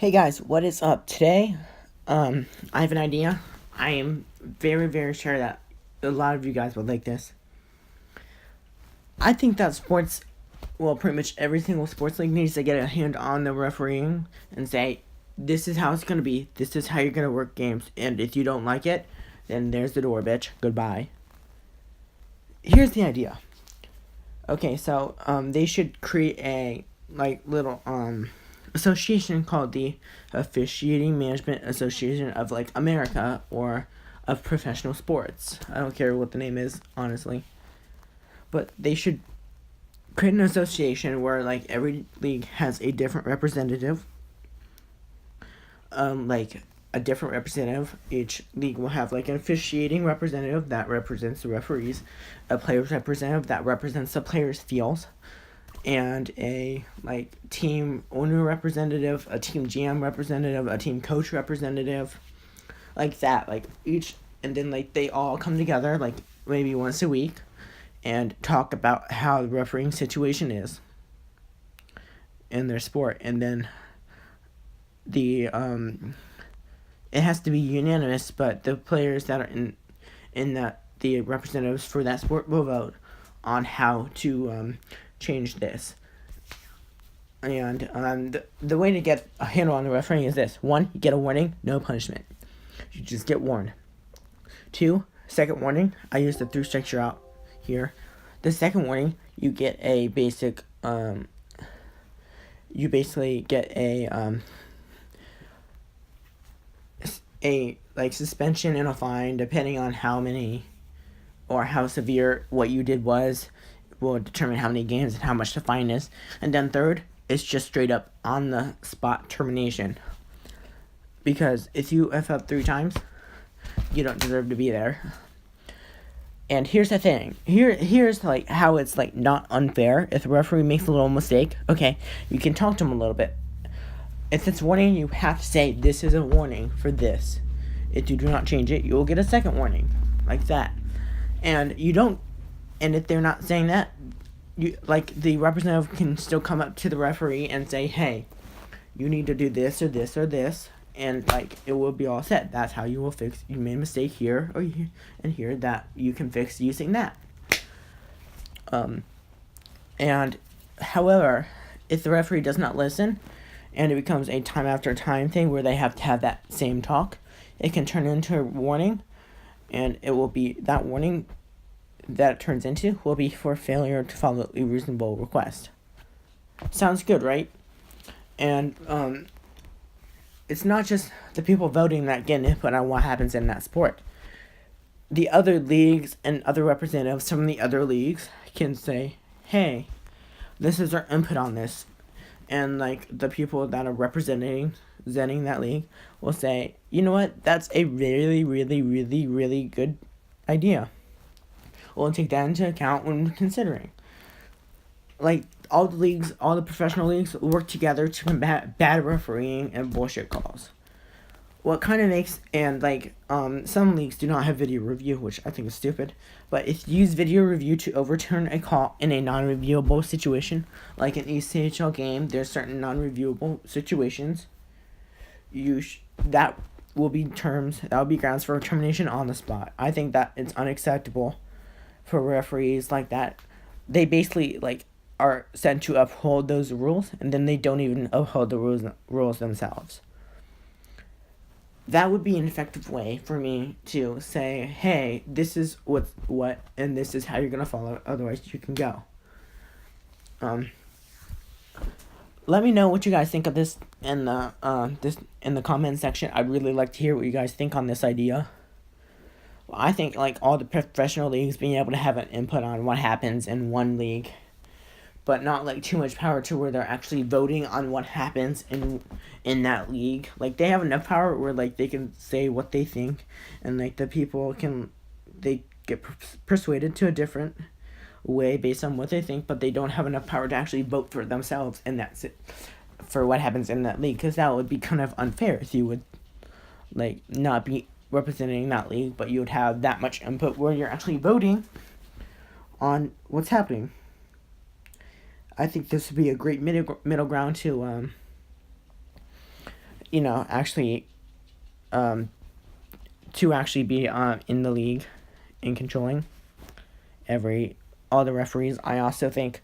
Hey guys, what is up? Today, I have an idea. I am very, very sure that a lot of you guys would like this. I think that pretty much every single sports league needs to get a hand on the refereeing and say, this is how it's going to be, this is how you're going to work games, and if you don't like it, then there's the door, bitch. Goodbye. Here's the idea. Okay, so, they should create a, little, association called the Officiating Management Association of America or of professional sports. I don't care what the name is, honestly. But they should create an association where every league has a different representative. A different representative. Each league will have an officiating representative that represents the referees, a players representative that represents the players' fields, and a team owner representative, a team GM representative, a team coach representative, like that. And then they all come together maybe once a week and talk about how the refereeing situation is in their sport. And then it has to be unanimous, but the players that are the representatives for that sport will vote on how to change this. And the way to get a handle on the refereeing is this. 1, you get a warning, no punishment. You just get warned. 2, second warning, I use the 3 structure out here. The second warning, you get a basic, you basically get a suspension and a fine, depending on how many or how severe what you did was, will determine how many games and how much the fine is. And then third, it's just straight up on the spot termination. Because if you F up 3 times, you don't deserve to be there. And here's the thing. Here's how it's not unfair. If the referee makes a little mistake, okay, you can talk to him a little bit. If it's warning, you have to say, this is a warning for this. If you do not change it, you will get a second warning. Like that. And if they're not saying that, the representative can still come up to the referee and say, hey, you need to do this or this or this, and it will be all set. That's how you will fix. You made a mistake here or here and here that you can fix using that. And however, if the referee does not listen, and it becomes a time after time thing where they have to have that same talk, it can turn into a warning, and it will be that warning that it turns into will be for failure to follow a reasonable request. Sounds good, right? And it's not just the people voting that get input on what happens in that sport. The other leagues and other representatives from the other leagues can say, hey, this is our input on this. And the people that are representing that league will say, you know what, that's a really, really, really, really good idea. We'll take that into account when considering. All the professional leagues work together to combat bad refereeing and bullshit calls. What kind of makes, and some leagues do not have video review, which I think is stupid, but if you use video review to overturn a call in a non-reviewable situation, like an ECHL game, there's certain non-reviewable situations, that will be grounds for termination on the spot. I think that it's unacceptable for referees like that. They basically are sent to uphold those rules, and then they don't even uphold the rules themselves. That would be an effective way for me to say, hey, this is what and this is how you're gonna follow, otherwise you can go. Let me know what you guys think of this in the comment section. I'd really like to hear what you guys think on this idea. I think all the professional leagues being able to have an input on what happens in one league, but not too much power to where they're actually voting on what happens in that league. They have enough power where they can say what they think, and the people they get persuaded to a different way based on what they think, but they don't have enough power to actually vote for themselves, and that's it for what happens in that league, because that would be kind of unfair if you would not be representing that league, but you would have that much input where you're actually voting on what's happening. I think this would be a great middle ground to actually to actually be in the league and controlling all the referees. I also think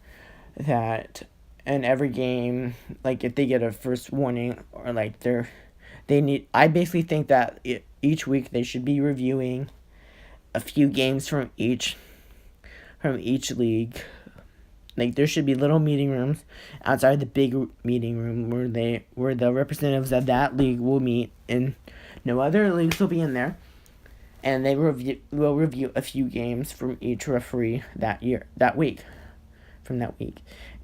that in every game, like if they get a first warning or like I basically think that each week they should be reviewing a few games from each league. Like there should be little meeting rooms outside the big meeting room where the representatives of that league will meet, and no other leagues will be in there. And they will review a few games from each referee that week,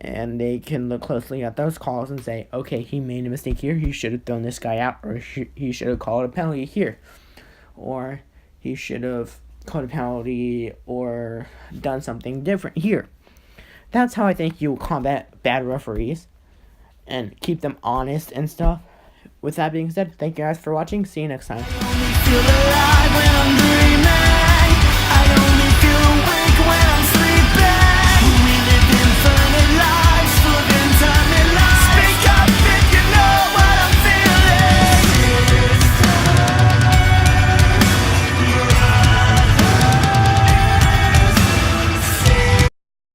and they can look closely at those calls and say, okay, he made a mistake here. He should have thrown this guy out, or he should have called a penalty here, or he should have called a penalty or done something different here. That's how I think you will combat bad referees and keep them honest and stuff. With that being said, thank you guys for watching. See you next time.